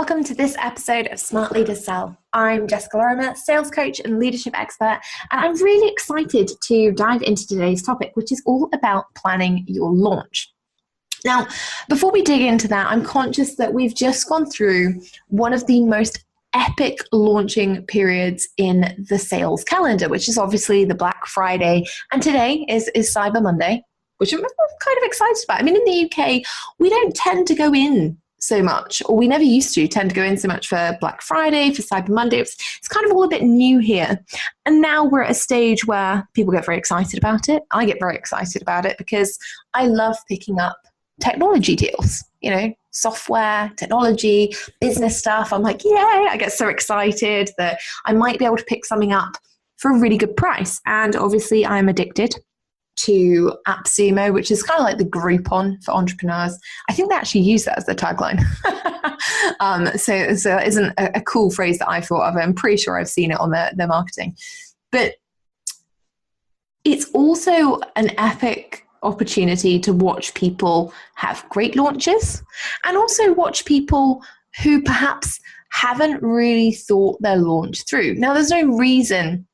welcome to this episode of Smart Leaders Sell. I'm Jessica Lorimer, sales coach and leadership expert, and I'm really excited to dive into today's topic, which is all about planning your launch. Now, before we dig into that, I'm conscious that we've just gone through one of the most epic launching periods in the sales calendar, which is obviously the Black Friday, and today is Cyber Monday, which I'm kind of excited about. I mean, in the UK, we don't tend to go in so much, or we never used to tend to go in so much for Black Friday, for Cyber Monday. It's kind of all a bit new here. And now we're at a stage where people get very excited about it. I get very excited about it because I love picking up technology deals, software, technology, business stuff. I'm like, yay, I get so excited that I might be able to pick something up for a really good price. And obviously I'm addicted to AppSumo, which is kind of like the Groupon for entrepreneurs. I think they actually use that as their tagline. So that isn't a cool phrase that I thought of. I'm pretty sure I've seen it on their marketing. But it's also an epic opportunity to watch people have great launches and also watch people who perhaps haven't really thought their launch through. Now, there's no reason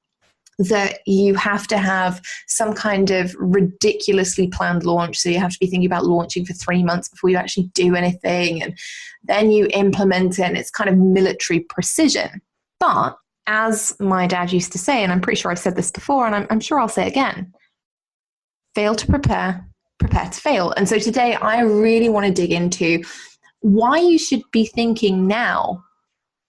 that you have to have some kind of ridiculously planned launch. So you have to be thinking about launching for 3 months before you actually do anything. And then you implement it and it's kind of military precision. But as my dad used to say, and I'm pretty sure I've said this before, and I'm sure I'll say it again, fail to prepare, prepare to fail. And so today I really want to dig into why you should be thinking now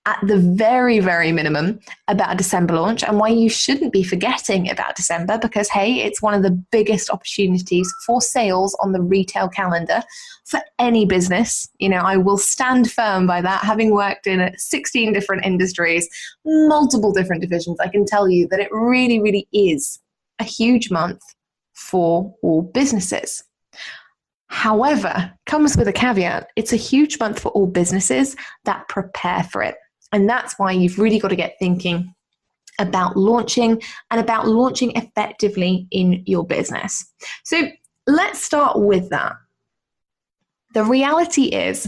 at the very, very minimum about a December launch, and why you shouldn't be forgetting about December, because hey, it's one of the biggest opportunities for sales on the retail calendar for any business. I will stand firm by that. Having worked in 16 different industries, multiple different divisions, I can tell you that it really, really is a huge month for all businesses. However, comes with a caveat. It's a huge month for all businesses that prepare for it. And that's why you've really got to get thinking about launching and about launching effectively in your business. So let's start with that. The reality is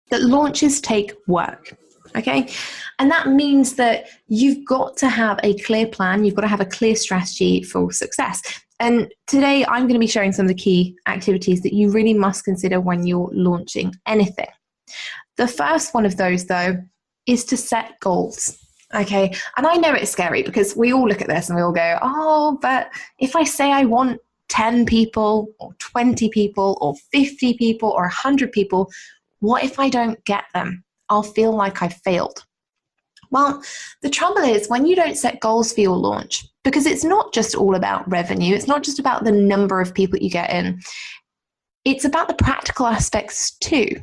that launches take work, okay? And that means that you've got to have a clear plan. You've got to have a clear strategy for success. And today I'm going to be sharing some of the key activities that you really must consider when you're launching anything. The first one of those, though, is to set goals. Okay. And I know it's scary because we all look at this and we all go, oh, but if I say I want 10 people or 20 people or 50 people or 100 people, what if I don't get them? I'll feel like I've failed. Well, the trouble is when you don't set goals for your launch, because it's not just all about revenue. It's not just about the number of people you get in. It's about the practical aspects too.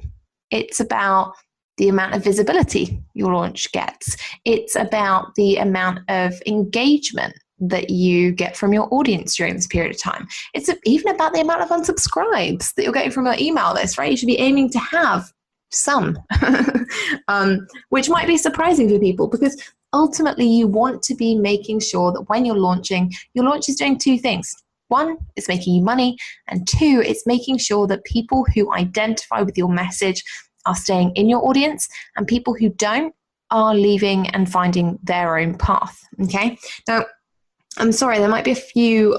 It's about the amount of visibility your launch gets. It's about the amount of engagement that you get from your audience during this period of time. It's even about the amount of unsubscribes that you're getting from your email list, right? You should be aiming to have some, which might be surprising for people, because ultimately you want to be making sure that when you're launching, your launch is doing two things. One, it's making you money, and two, it's making sure that people who identify with your message are staying in your audience, and people who don't are leaving and finding their own path. Okay. Now, I'm sorry, there might be a few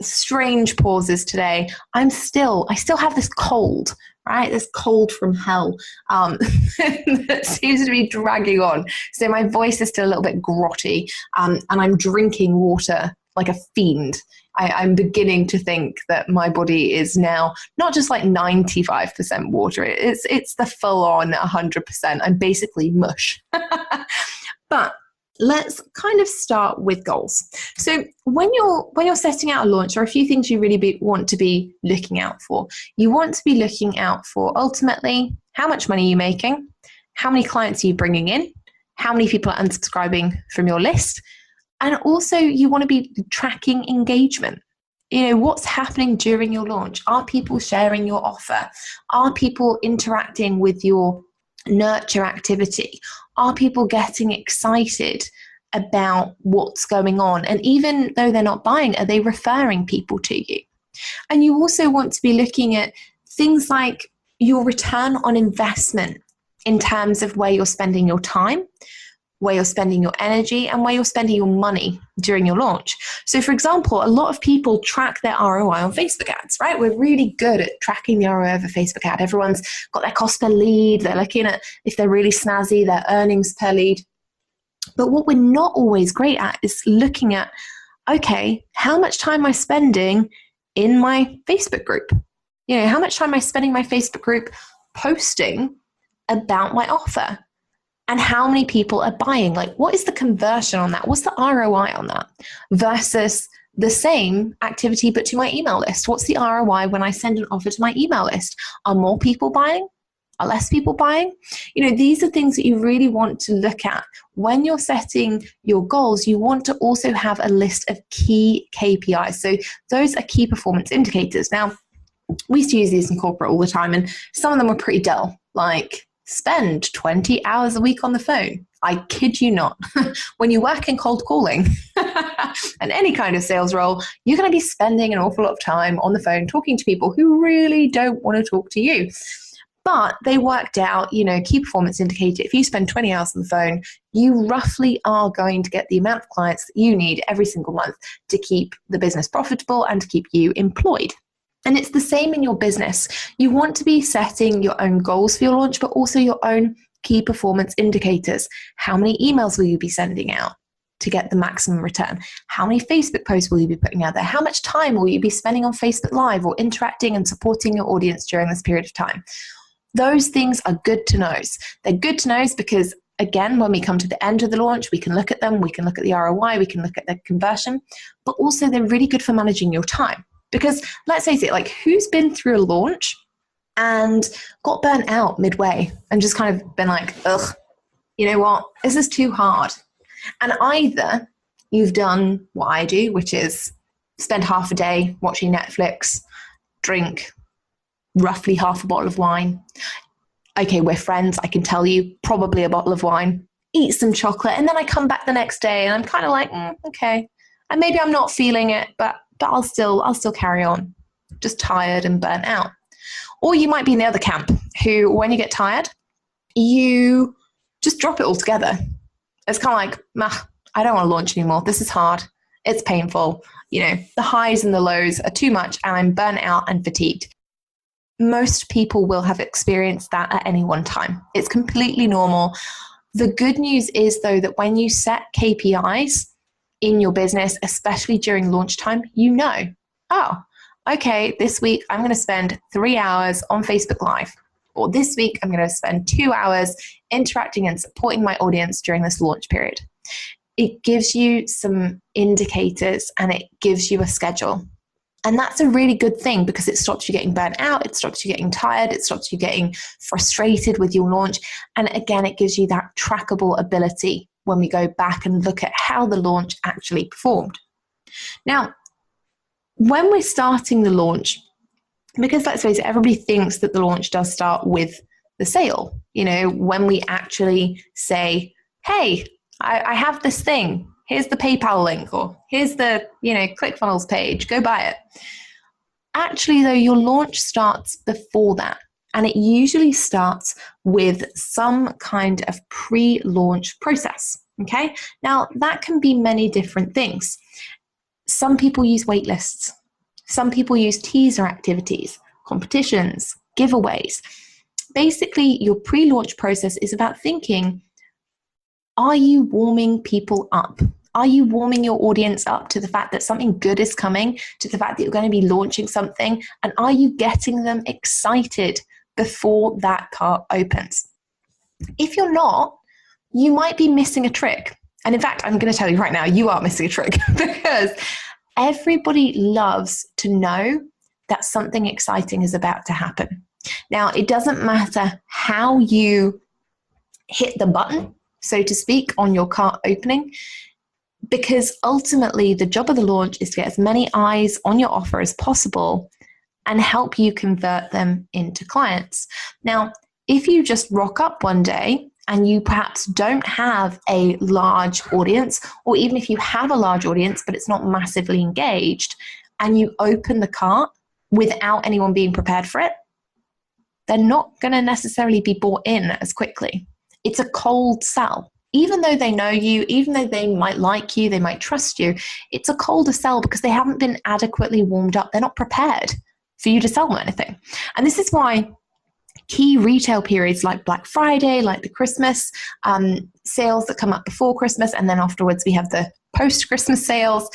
strange pauses today. I still have this cold, right? This cold from hell that seems to be dragging on. So my voice is still a little bit grotty, and I'm drinking water like a fiend. I'm beginning to think that my body is now not just like 95% water. It's the full on 100%. I'm basically mush. But let's kind of start with goals. So when you're setting out a launch, there are a few things you really want to be looking out for. You want to be looking out for ultimately how much money are you making, how many clients are you bringing in, how many people are unsubscribing from your list, and also you want to be tracking engagement. What's happening during your launch? Are people sharing your offer? Are people interacting with your nurture activity? Are people getting excited about what's going on? And even though they're not buying, are they referring people to you? And you also want to be looking at things like your return on investment in terms of where you're spending your time, where you're spending your energy, and where you're spending your money during your launch. So for example, a lot of people track their ROI on Facebook ads, right? We're really good at tracking the ROI of a Facebook ad. Everyone's got their cost per lead. They're looking at, if they're really snazzy, their earnings per lead. But what we're not always great at is looking at, okay, how much time am I spending in my Facebook group? How much time am I spending in my Facebook group posting about my offer? And how many people are buying? Like, what is the conversion on that? What's the ROI on that? Versus the same activity, but to my email list. What's the ROI when I send an offer to my email list? Are more people buying? Are less people buying? These are things that you really want to look at. When you're setting your goals, you want to also have a list of key KPIs. So those are key performance indicators. Now, we used to use these in corporate all the time, and some of them were pretty dull, like spend 20 hours a week on the phone. I kid you not. When you work in cold calling and any kind of sales role, you're going to be spending an awful lot of time on the phone talking to people who really don't want to talk to you. But they worked out, key performance indicator. If you spend 20 hours on the phone, you roughly are going to get the amount of clients that you need every single month to keep the business profitable and to keep you employed. And it's the same in your business. You want to be setting your own goals for your launch, but also your own key performance indicators. How many emails will you be sending out to get the maximum return? How many Facebook posts will you be putting out there? How much time will you be spending on Facebook Live or interacting and supporting your audience during this period of time? Those things are good to knows. They're good to knows because, again, when we come to the end of the launch, we can look at them, we can look at the ROI, we can look at the conversion, but also they're really good for managing your time. Because let's face it, like, who's been through a launch and got burnt out midway and just kind of been like, ugh, you know what, this is too hard. And either you've done what I do, which is spend half a day watching Netflix, drink roughly half a bottle of wine. Okay, we're friends, I can tell you, probably a bottle of wine, eat some chocolate, and then I come back the next day and I'm kind of like, okay. And maybe I'm not feeling it, but I'll still carry on, just tired and burnt out. Or you might be in the other camp who, when you get tired, you just drop it altogether. It's kind of like, I don't want to launch anymore. This is hard. It's painful. The highs and the lows are too much and I'm burnt out and fatigued. Most people will have experienced that at any one time. It's completely normal. The good news is, though, that when you set KPIs in your business, especially during launch time, okay, this week I'm going to spend 3 hours on Facebook Live, or this week I'm going to spend 2 hours interacting and supporting my audience during this launch period. It gives you some indicators and it gives you a schedule. And that's a really good thing because it stops you getting burnt out, it stops you getting tired, it stops you getting frustrated with your launch. And again, it gives you that trackable ability when we go back and look at how the launch actually performed. Now, when we're starting the launch, because let's face it, everybody thinks that the launch does start with the sale. When we actually say, hey, I have this thing. Here's the PayPal link, or here's the, ClickFunnels page, go buy it. Actually, though, your launch starts before that. And it usually starts with some kind of pre-launch process, okay? Now, that can be many different things. Some people use wait lists. Some people use teaser activities, competitions, giveaways. Basically, your pre-launch process is about thinking, are you warming people up? Are you warming your audience up to the fact that something good is coming, to the fact that you're going to be launching something? And are you getting them excited before that cart opens? If you're not, you might be missing a trick. And in fact, I'm going to tell you right now, you are missing a trick because everybody loves to know that something exciting is about to happen. Now, it doesn't matter how you hit the button, so to speak, on your cart opening, because ultimately the job of the launch is to get as many eyes on your offer as possible and help you convert them into clients. Now, if you just rock up one day and you perhaps don't have a large audience, or even if you have a large audience but it's not massively engaged, and you open the cart without anyone being prepared for it, they're not going to necessarily be bought in as quickly. It's a cold sell. Even though they know you, even though they might like you, they might trust you, it's a colder sell because they haven't been adequately warmed up. They're not prepared for you to sell them anything. And this is why key retail periods like Black Friday, like the Christmas sales that come up before Christmas, and then afterwards we have the post-Christmas sales,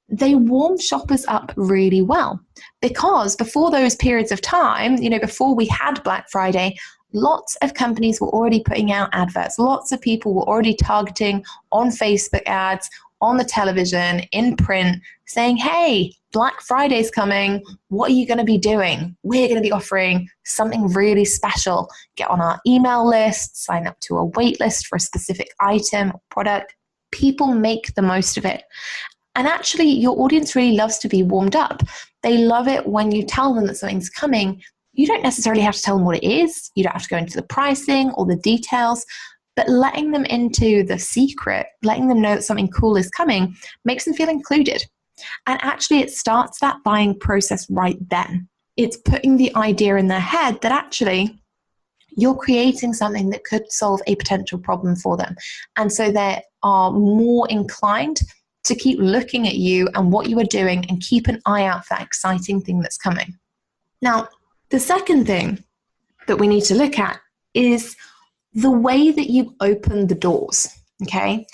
they warm shoppers up really well. Because before those periods of time, before we had Black Friday, lots of companies were already putting out adverts. Lots of people were already targeting on Facebook ads, on the television, in print, saying, hey, Black Friday's coming. What are you going to be doing? We're going to be offering something really special. Get on our email list, sign up to a wait list for a specific item or product. People make the most of it. And actually, your audience really loves to be warmed up. They love it when you tell them that something's coming. You don't necessarily have to tell them what it is. You don't have to go into the pricing or the details, but letting them into the secret, letting them know that something cool is coming, makes them feel included. And actually, it starts that buying process right then. It's putting the idea in their head that actually you're creating something that could solve a potential problem for them. And so they are more inclined to keep looking at you and what you are doing and keep an eye out for that exciting thing that's coming. Now, the second thing that we need to look at is the way that you open the doors, okay?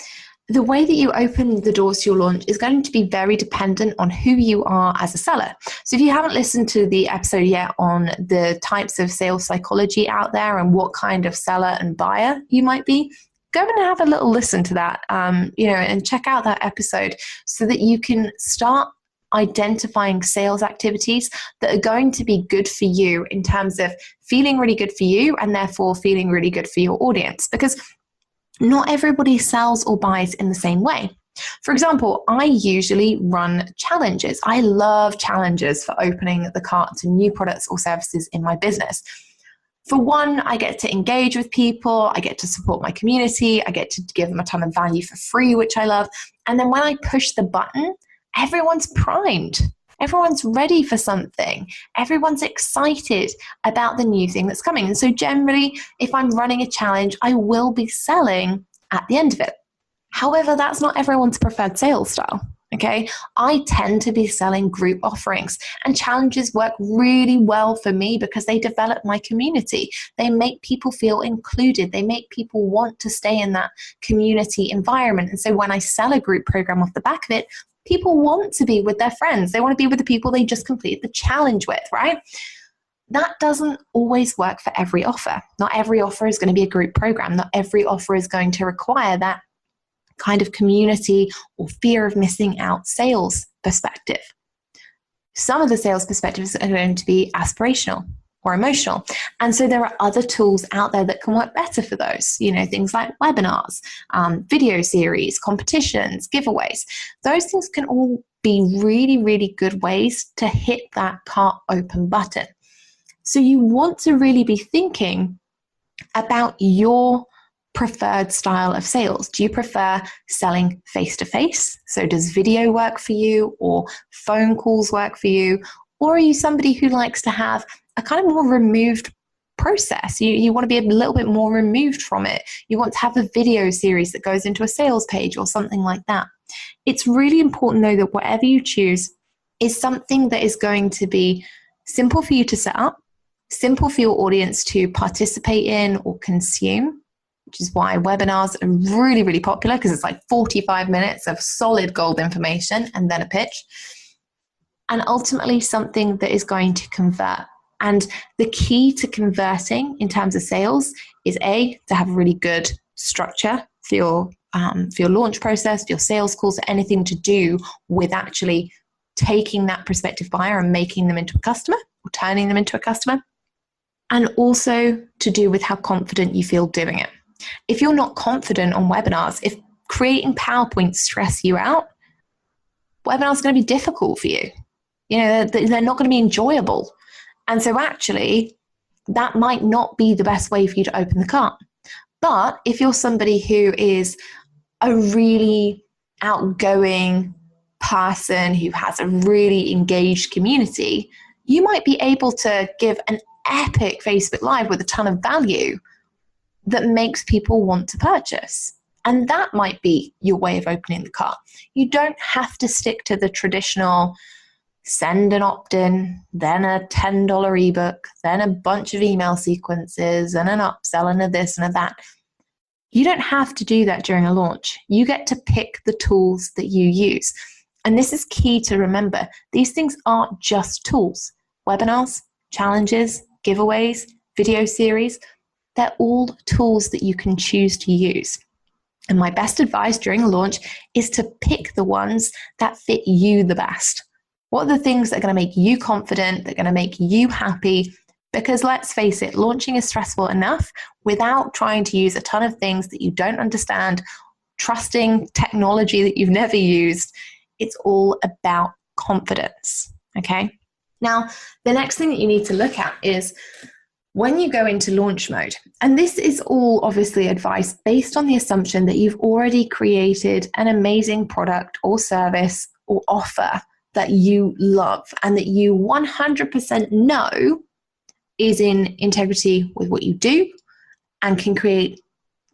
The way that you open the doors to your launch is going to be very dependent on who you are as a seller. So if you haven't listened to the episode yet on the types of sales psychology out there and what kind of seller and buyer you might be, go and have a little listen to that, and check out that episode so that you can start identifying sales activities that are going to be good for you in terms of feeling really good for you and therefore feeling really good for your audience, because not everybody sells or buys in the same way. For example, I usually run challenges. I love challenges for opening the cart to new products or services in my business. For one, I get to engage with people, I get to support my community, I get to give them a ton of value for free, which I love. And then when I push the button, everyone's primed. Everyone's ready for something. Everyone's excited about the new thing that's coming. And so generally, if I'm running a challenge, I will be selling at the end of it. However, that's not everyone's preferred sales style. Okay, I tend to be selling group offerings, and challenges work really well for me because they develop my community. They make people feel included. They make people want to stay in that community environment. And so when I sell a group program off the back of it, people want to be with their friends. They want to be with the people they just completed the challenge with, right? That doesn't always work for every offer. Not every offer is going to be a group program. Not every offer is going to require that kind of community or fear of missing out sales perspective. Some of the sales perspectives are going to be aspirational or emotional. And so there are other tools out there that can work better for those, things like webinars, video series, competitions, giveaways. Those things can all be really, really good ways to hit that cart open button. So you want to really be thinking about your preferred style of sales. Do you prefer selling face-to-face? So does video work for you, or phone calls work for you? Or are you somebody who likes to have a kind of more removed process? You want to be a little bit more removed from it. You want to have a video series that goes into a sales page or something like that. It's really important, though, that whatever you choose is something that is going to be simple for you to set up, simple for your audience to participate in or consume, which is why webinars are really, really popular, because it's like 45 minutes of solid gold information and then a pitch. And ultimately something that is going to convert. And the key to converting in terms of sales is to have a really good structure for your launch process, for your sales calls, anything to do with actually taking that prospective buyer and making them into a customer or turning them into a customer. And also to do with how confident you feel doing it. If you're not confident on webinars, if creating PowerPoints stress you out, webinars are going to be difficult for you. They're not going to be enjoyable. And so actually, that might not be the best way for you to open the cart. But if you're somebody who is a really outgoing person who has a really engaged community, you might be able to give an epic Facebook Live with a ton of value that makes people want to purchase. And that might be your way of opening the cart. You don't have to stick to the traditional send an opt-in, then a $10 ebook, then a bunch of email sequences and an upsell and a this and a that. You don't have to do that during a launch. You get to pick the tools that you use. And this is key to remember. These things aren't just tools. Webinars, challenges, giveaways, video series, they're all tools that you can choose to use. And my best advice during a launch is to pick the ones that fit you the best. What are the things that are going to make you confident, that are going to make you happy? Because let's face it, launching is stressful enough without trying to use a ton of things that you don't understand, trusting technology that you've never used. It's all about confidence, okay? Now, the next thing that you need to look at is when you go into launch mode, and this is all obviously advice based on the assumption that you've already created an amazing product or service or offer that you love and that you 100% know is in integrity with what you do and can create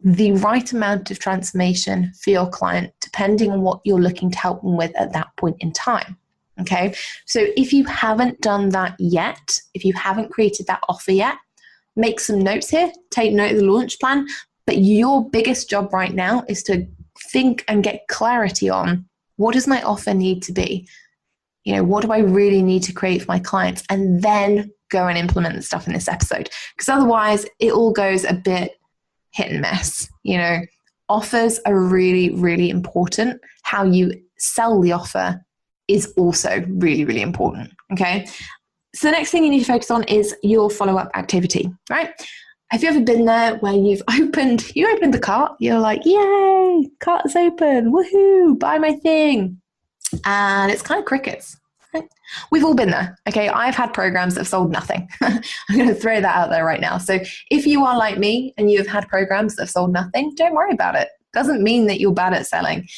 the right amount of transformation for your client depending on what you're looking to help them with at that point in time. Okay, so if you haven't done that yet, if you haven't created that offer yet, make some notes here, take note of the launch plan, but your biggest job right now is to think and get clarity on what does my offer need to be? You know, what do I really need to create for my clients? And then go and implement the stuff in this episode. Because otherwise it all goes a bit hit and miss. You know, offers are really, really important. How you sell the offer is also really, really important. Okay. So the next thing you need to focus on is your follow-up activity, right? Have you ever been there where you opened the cart, you're like, yay, cart is open, woohoo, buy my thing. And it's kind of crickets. Right? We've all been there. Okay. I've had programs that have sold nothing. I'm going to throw that out there right now. So if you are like me and you have had programs that have sold nothing, don't worry about it. Doesn't mean that you're bad at selling.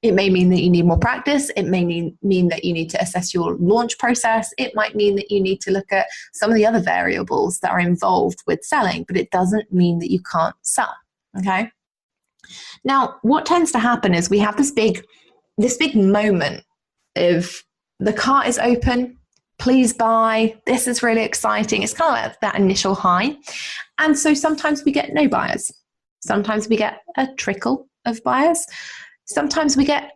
It may mean that you need more practice. It may mean that you need to assess your launch process. It might mean that you need to look at some of the other variables that are involved with selling, but it doesn't mean that you can't sell. Okay. Now, what tends to happen is we have this big moment of the cart is open, please buy, this is really exciting. It's kind of like that initial high. And so sometimes we get no buyers. Sometimes we get a trickle of buyers. Sometimes we get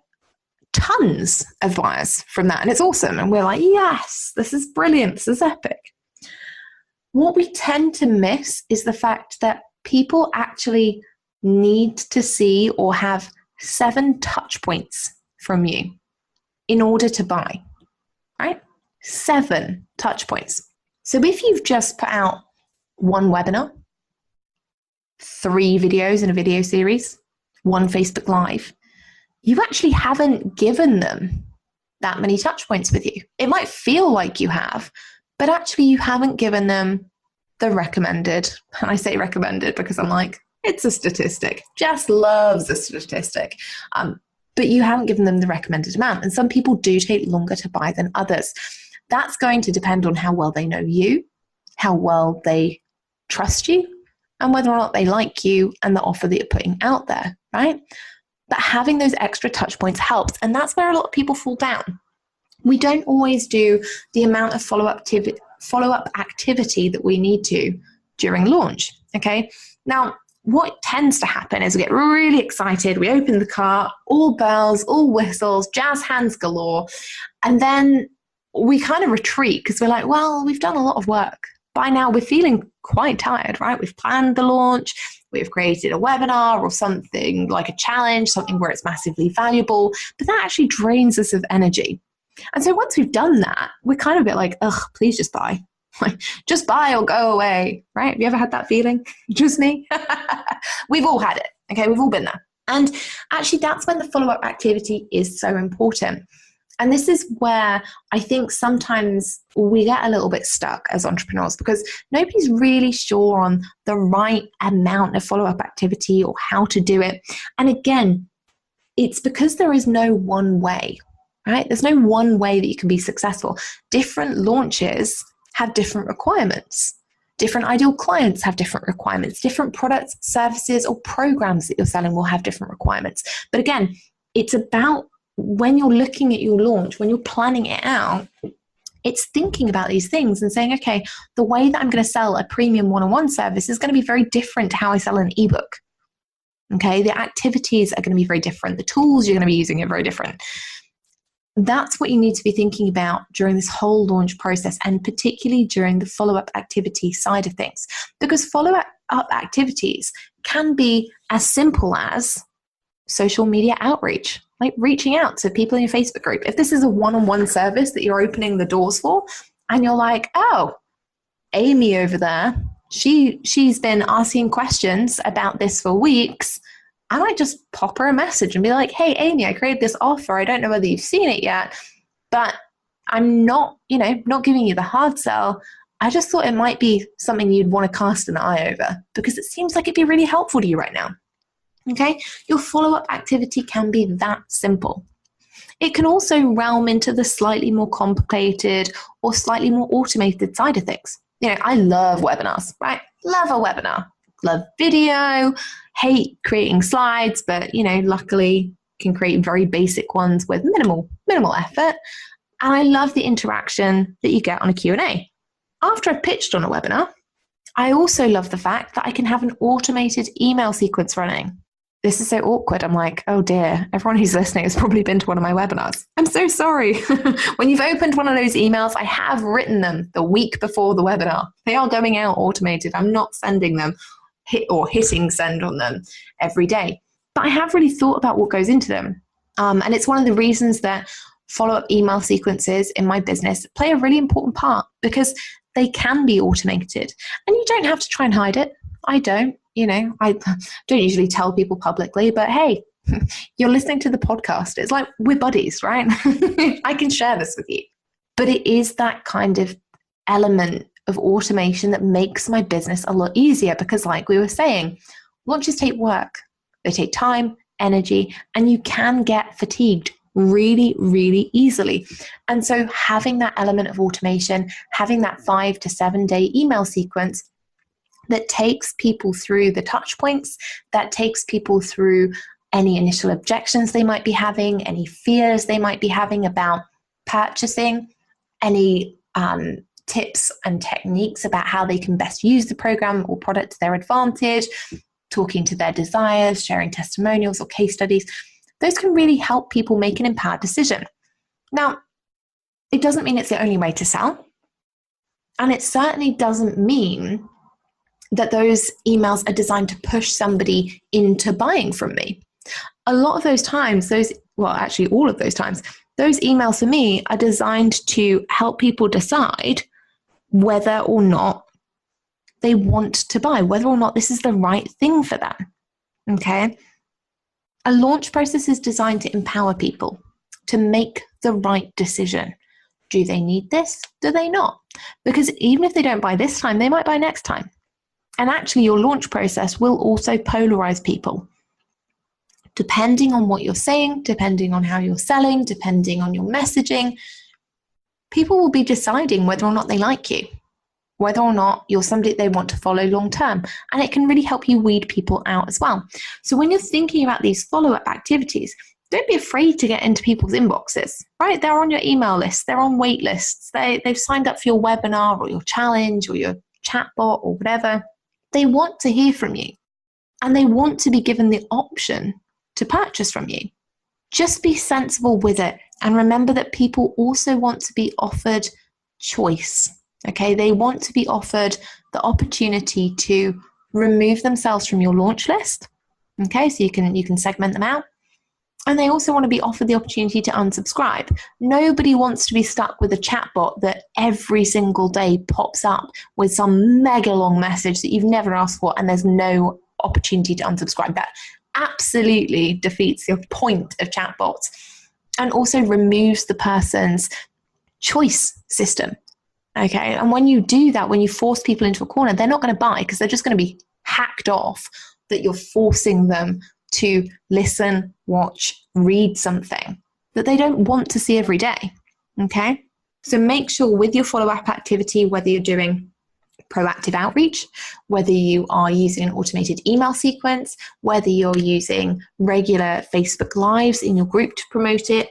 tons of buyers from that, and it's awesome. And we're like, yes, this is brilliant. This is epic. What we tend to miss is the fact that people actually need to see or have 7 touch points from you in order to buy, right? 7 touch points. So if you've just put out 1 webinar, 3 videos in a video series, 1 Facebook Live, you actually haven't given them that many touch points with you. It might feel like you have, but actually you haven't given them the recommended. And I say recommended because I'm like, it's a statistic. Jess loves a statistic. But you haven't given them the recommended amount. And some people do take longer to buy than others. That's going to depend on how well they know you, how well they trust you, and whether or not they like you and the offer that you're putting out there, right? But having those extra touch points helps. And that's where a lot of people fall down. We don't always do the amount of follow-up activity that we need to during launch, okay? Now, what tends to happen is we get really excited, we open the cart, all bells, all whistles, jazz hands galore, and then we kind of retreat because we're like, well, we've done a lot of work. By now, we're feeling quite tired, right? We've planned the launch, we've created a webinar or something like a challenge, something where it's massively valuable, but that actually drains us of energy. And so once we've done that, we're kind of a bit like, ugh, please just buy. Just buy or go away, right? Have you ever had that feeling? Just me? We've all had it, okay? We've all been there. And actually, that's when the follow-up activity is so important. And this is where I think sometimes we get a little bit stuck as entrepreneurs because nobody's really sure on the right amount of follow-up activity or how to do it. And again, it's because there is no one way, right? There's no one way that you can be successful. Different launches have different requirements. Different ideal clients have different requirements. Different products, services, or programs that you're selling will have different requirements. But again, it's about when you're looking at your launch, when you're planning it out, it's thinking about these things and saying, okay, the way that I'm going to sell a premium one-on-one service is going to be very different to how I sell an ebook. Okay, the activities are going to be very different. The tools you're going to be using are very different. That's what you need to be thinking about during this whole launch process, and particularly during the follow-up activity side of things. Because follow-up activities can be as simple as social media outreach, like reaching out to people in your Facebook group. If this is a one-on-one service that you're opening the doors for, and you're like, oh, Amy over there, she's been asking questions about this for weeks, I might just pop her a message and be like, hey, Amy, I created this offer. I don't know whether you've seen it yet, but I'm not giving you the hard sell. I just thought it might be something you'd want to cast an eye over because it seems like it'd be really helpful to you right now. Okay, your follow-up activity can be that simple. It can also realm into the slightly more complicated or slightly more automated side of things. I love webinars, right? Love a webinar. Love video, hate creating slides, but, luckily can create very basic ones with minimal effort. And I love the interaction that you get on a Q&A. After I've pitched on a webinar, I also love the fact that I can have an automated email sequence running. This is so awkward. I'm like, oh dear, everyone who's listening has probably been to one of my webinars. I'm so sorry. When you've opened one of those emails, I have written them the week before the webinar. They are going out automated. I'm not sending them hitting send on them every day. But I have really thought about what goes into them. And it's one of the reasons that follow-up email sequences in my business play a really important part, because they can be automated. And you don't have to try and hide it. I don't. I don't usually tell people publicly, but hey, you're listening to the podcast. It's like we're buddies, right? I can share this with you. But it is that kind of element of automation that makes my business a lot easier because, like we were saying, launches take work. They take time, energy, and you can get fatigued really, really easily. And so having that element of automation, having that 5 to 7 day email sequence that takes people through the touch points, that takes people through any initial objections they might be having, any fears they might be having about purchasing, any tips and techniques about how they can best use the program or product to their advantage, talking to their desires, sharing testimonials or case studies. Those can really help people make an empowered decision. Now, it doesn't mean it's the only way to sell. And it certainly doesn't mean that those emails are designed to push somebody into buying from me. A lot of those times, all of those times, those emails for me are designed to help people decide whether or not they want to buy, whether or not this is the right thing for them. Okay? A launch process is designed to empower people to make the right decision. Do they need this? Do they not? Because even if they don't buy this time, they might buy next time. And actually, your launch process will also polarize people. Depending on what you're saying, depending on how you're selling, depending on your messaging, people will be deciding whether or not they like you, whether or not you're somebody they want to follow long term. And it can really help you weed people out as well. So when you're thinking about these follow-up activities, don't be afraid to get into people's inboxes, right? They're on your email list, they're on wait lists, they've signed up for your webinar or your challenge or your chatbot or whatever. They want to hear from you and they want to be given the option to purchase from you. Just be sensible with it and remember that people also want to be offered choice. Okay, they want to be offered the opportunity to remove themselves from your launch list. Okay, so you can segment them out. And they also want to be offered the opportunity to unsubscribe. Nobody wants to be stuck with a chatbot that every single day pops up with some mega long message that you've never asked for and there's no opportunity to unsubscribe. That absolutely defeats the point of chatbots and also removes the person's choice system. Okay, and when you do that, when you force people into a corner, they're not going to buy because they're just going to be hacked off that you're forcing them to listen, watch, read something that they don't want to see every day. Okay, So make sure with your follow-up activity, whether you're doing proactive outreach, whether you are using an automated email sequence, whether you're using regular Facebook Lives in your group to promote it,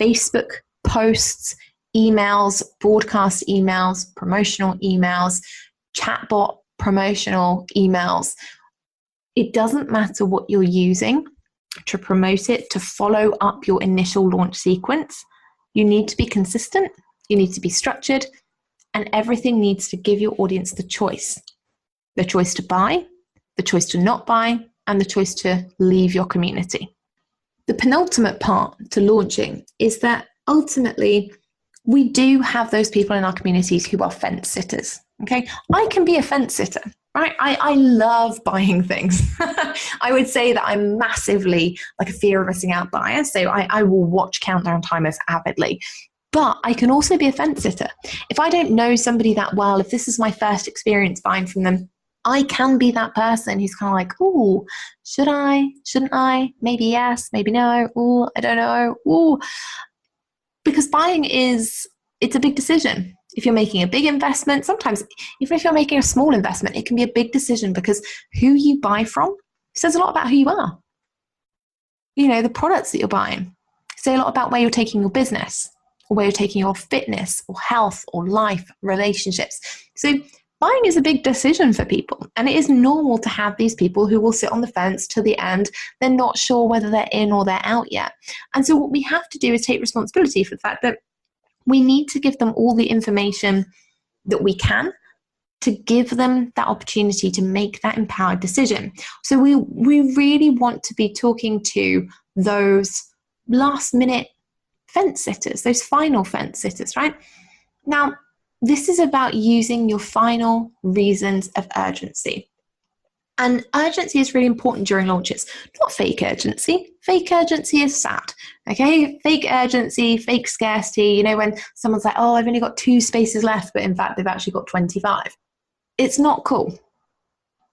Facebook posts, emails, broadcast emails, promotional emails, chatbot promotional emails. It doesn't matter what you're using to promote it, to follow up your initial launch sequence. You need to be consistent, you need to be structured, and everything needs to give your audience the choice to buy, the choice to not buy, and the choice to leave your community. The penultimate part to launching is that ultimately we do have those people in our communities who are fence sitters. Okay, I can be a fence sitter, right? I love buying things. I would say that I'm massively like a fear of missing out buyer. So I will watch countdown timers avidly. But I can also be a fence sitter. If I don't know somebody that well, if this is my first experience buying from them, I can be that person who's kind of like, oh, should I? Shouldn't I? Maybe yes, maybe no. Oh, I don't know. Oh, because buying it's a big decision. If you're making a big investment, sometimes even if you're making a small investment, it can be a big decision because who you buy from says a lot about who you are. You know, the products that you're buying say a lot about where you're taking your business, or where you're taking your fitness or health or life, relationships. So buying is a big decision for people, and it is normal to have these people who will sit on the fence till the end. They're not sure whether they're in or they're out yet. And so what we have to do is take responsibility for the fact that we need to give them all the information that we can to give them that opportunity to make that empowered decision. So we really want to be talking to those last minute fence sitters, those final fence sitters, right? Now, this is about using your final reasons of urgency. And urgency is really important during launches, not fake urgency. Fake urgency is sad, okay? Fake urgency, fake scarcity, you know, when someone's like, oh, I've only got 2 spaces left, but in fact, they've actually got 25. It's not cool,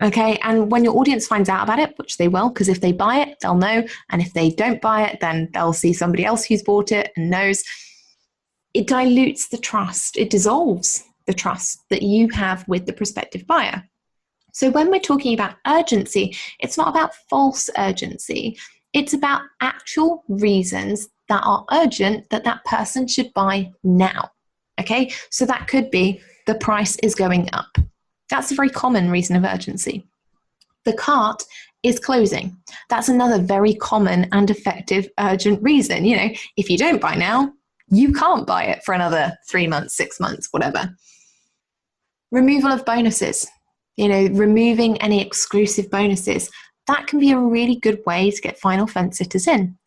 okay? And when your audience finds out about it, which they will, because if they buy it, they'll know. And if they don't buy it, then they'll see somebody else who's bought it and knows. It dilutes the trust. It dissolves the trust that you have with the prospective buyer. So when we're talking about urgency, it's not about false urgency. It's about actual reasons that are urgent that that person should buy now. Okay, so that could be the price is going up. That's a very common reason of urgency. The cart is closing. That's another very common and effective urgent reason. You know, if you don't buy now, you can't buy it for another 3 months, 6 months, whatever. Removal of bonuses. You know, removing any exclusive bonuses, that can be a really good way to get final fence sitters in.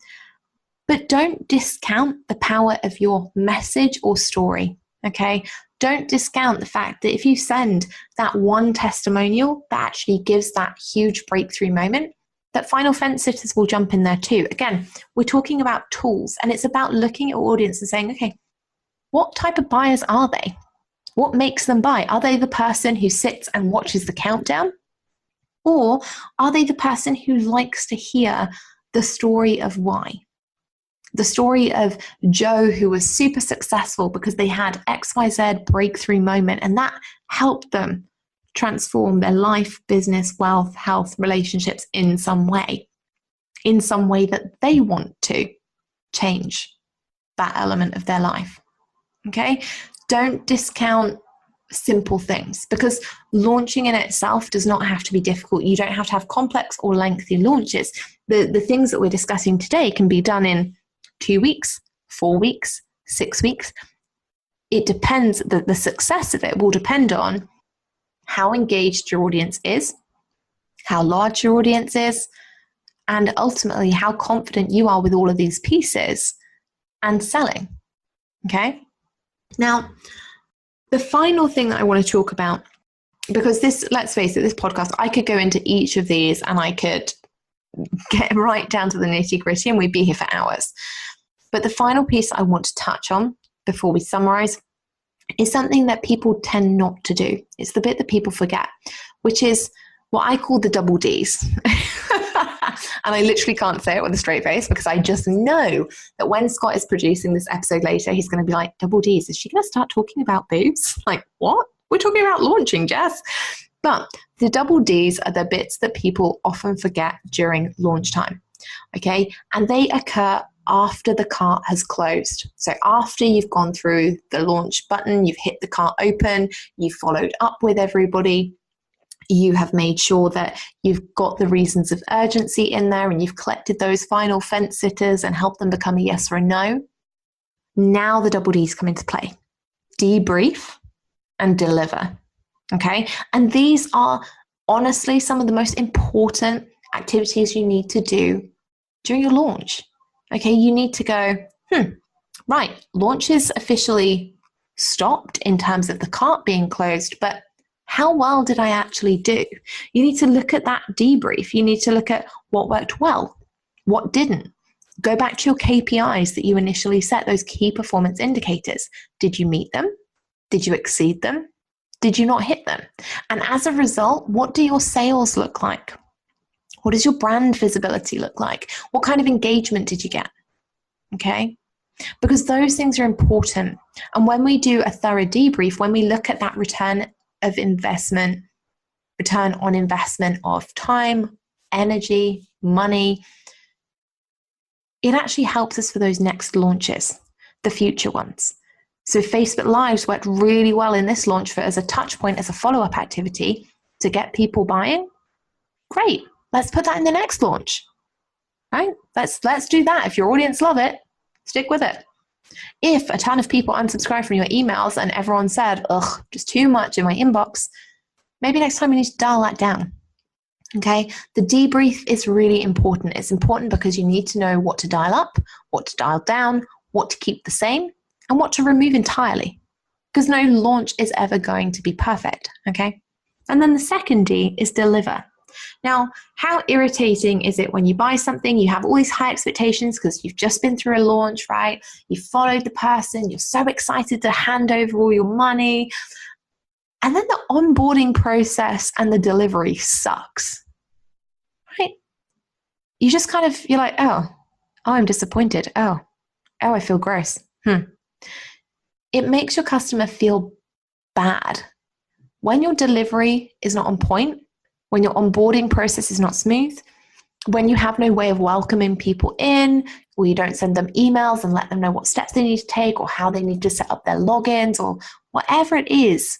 But don't discount the power of your message or story, okay? Don't discount the fact that if you send that one testimonial that actually gives that huge breakthrough moment, that final fence sitters will jump in there too. Again, we're talking about tools, and it's about looking at your audience and saying, okay, what type of buyers are they? What makes them buy? Are they the person who sits and watches the countdown? Or are they the person who likes to hear the story of why? The story of Joe, who was super successful because they had XYZ breakthrough moment, and that helped them transform their life, business, wealth, health, relationships in some way that they want to change that element of their life. Okay? Don't discount simple things, because launching in itself does not have to be difficult. You don't have to have complex or lengthy launches. The things that we're discussing today can be done in 2 weeks, 4 weeks, 6 weeks. It depends, the success of it will depend on how engaged your audience is, how large your audience is, and ultimately how confident you are with all of these pieces and selling. Okay? Now, the final thing that I want to talk about, because this, let's face it, this podcast, I could go into each of these and I could get right down to the nitty-gritty and we'd be here for hours. But the final piece I want to touch on before we summarize is something that people tend not to do. It's the bit that people forget, which is what I call the double Ds. And I literally can't say it with a straight face because I just know that when Scott is producing this episode later, he's going to be like, double D's, is she going to start talking about boobs? Like, what? We're talking about launching, Jess. But the double D's are the bits that people often forget during launch time, okay? And they occur after the cart has closed. So after you've gone through the launch button, you've hit the cart open, you've followed up with everybody, you have made sure that you've got the reasons of urgency in there and you've collected those final fence sitters and helped them become a yes or a no. Now the double D's come into play. Debrief and deliver. Okay. And these are honestly some of the most important activities you need to do during your launch. Okay. You need to go, right, launch is officially stopped in terms of the cart being closed, but how well did I actually do? You need to look at that debrief. You need to look at what worked well, what didn't. Go back to your KPIs that you initially set, those key performance indicators. Did you meet them? Did you exceed them? Did you not hit them? And as a result, what do your sales look like? What does your brand visibility look like? What kind of engagement did you get? Okay? Because those things are important. And when we do a thorough debrief, when we look at that return on investment of time, energy, money, it actually helps us for those next launches, the future ones. So Facebook Lives worked really well in this launch as a touch point, as a follow-up activity to get people buying. Great. Let's put that in the next launch, right? Let's do that. If your audience love it, stick with it. If a ton of people unsubscribe from your emails and everyone said, ugh, just too much in my inbox, maybe next time you need to dial that down. Okay, the debrief is really important. It's important because you need to know what to dial up, what to dial down, what to keep the same, and what to remove entirely. Because no launch is ever going to be perfect, okay? And then the second D is deliver. Now, how irritating is it when you buy something, you have all these high expectations because you've just been through a launch, right? You've followed the person, you're so excited to hand over all your money, and then the onboarding process and the delivery sucks, right? You just kind of, you're like, oh, I'm disappointed. Oh, I feel gross. It makes your customer feel bad. When your delivery is not on point, when your onboarding process is not smooth, when you have no way of welcoming people in, or you don't send them emails and let them know what steps they need to take or how they need to set up their logins or whatever it is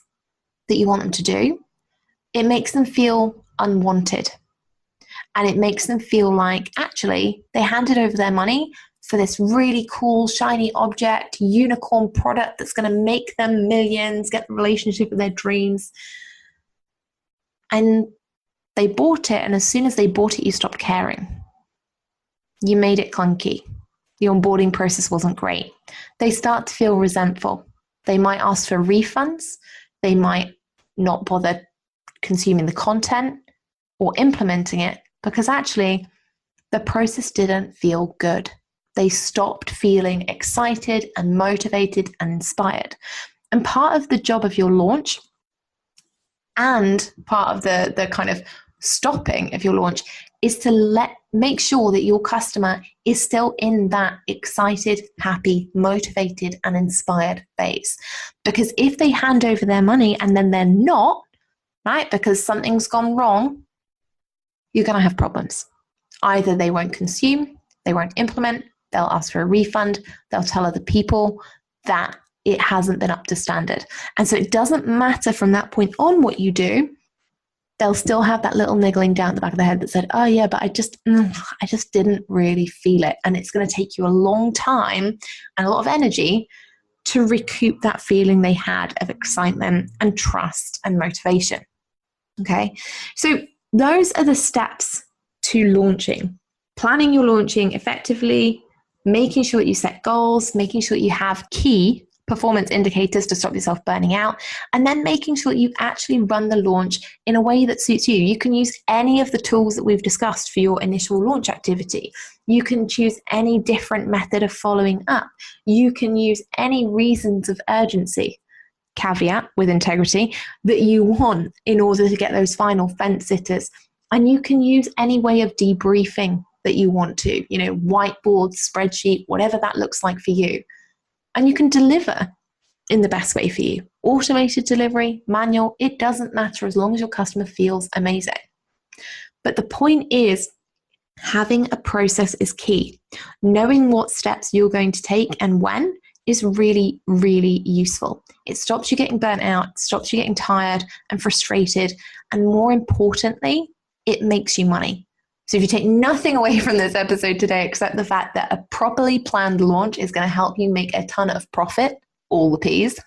that you want them to do, it makes them feel unwanted. And it makes them feel like actually they handed over their money for this really cool, shiny object, unicorn product that's going to make them millions, get the relationship of their dreams. And they bought it, and as soon as they bought it, you stopped caring. You made it clunky. The onboarding process wasn't great. They start to feel resentful. They might ask for refunds. They might not bother consuming the content or implementing it because actually the process didn't feel good. They stopped feeling excited and motivated and inspired. And part of the job of your launch and part of the kind of stopping of your launch is to make sure that your customer is still in that excited, happy, motivated, and inspired phase. Because if they hand over their money and then they're not, right, because something's gone wrong, you're going to have problems. Either they won't consume, they won't implement, they'll ask for a refund, they'll tell other people that it hasn't been up to standard. And so it doesn't matter from that point on what you do, they'll still have that little niggling down the back of their head that said, oh yeah, but I just didn't really feel it. And it's going to take you a long time and a lot of energy to recoup that feeling they had of excitement and trust and motivation. Okay. So those are the steps to launching. Planning your launching effectively, making sure that you set goals, making sure that you have key performance indicators to stop yourself burning out, and then making sure that you actually run the launch in a way that suits you. You can use any of the tools that we've discussed for your initial launch activity. You can choose any different method of following up. You can use any reasons of urgency, caveat with integrity, that you want in order to get those final fence sitters And you can use any way of debriefing that you want to, whiteboard, spreadsheet, whatever that looks like for you. And you can deliver in the best way for you. Automated delivery, manual, it doesn't matter as long as your customer feels amazing. But the point is, having a process is key. Knowing what steps you're going to take and when is really, really useful. It stops you getting burnt out, stops you getting tired and frustrated, and more importantly, it makes you money. So if you take nothing away from this episode today except the fact that a properly planned launch is going to help you make a ton of profit, all the P's,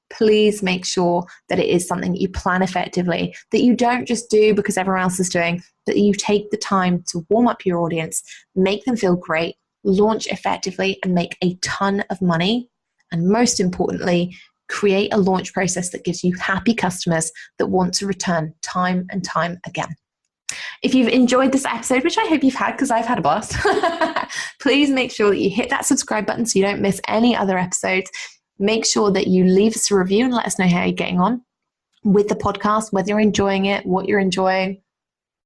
please make sure that it is something that you plan effectively, that you don't just do because everyone else is doing, that you take the time to warm up your audience, make them feel great, launch effectively, and make a ton of money. And most importantly, create a launch process that gives you happy customers that want to return time and time again. If you've enjoyed this episode, which I hope you've had because I've had a blast, please make sure that you hit that subscribe button so you don't miss any other episodes. Make sure that you leave us a review and let us know how you're getting on with the podcast, whether you're enjoying it, what you're enjoying,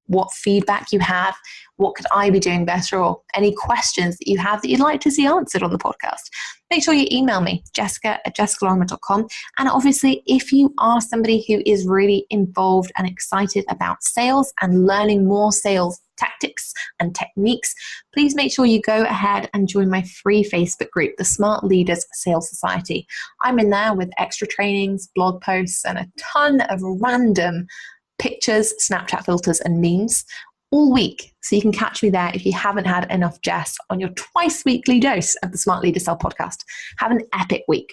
what feedback you have, what could I be doing better, or any questions that you have that you'd like to see answered on the podcast. Make sure you email me, jessica@jessicalormer.com. And obviously, if you are somebody who is really involved and excited about sales and learning more sales tactics and techniques, please make sure you go ahead and join my free Facebook group, the Smart Leaders Sales Society. I'm in there with extra trainings, blog posts, and a ton of random pictures, Snapchat filters, and memes all week. So you can catch me there if you haven't had enough Jess on your twice weekly dose of the Smart Leader Sell podcast. Have an epic week.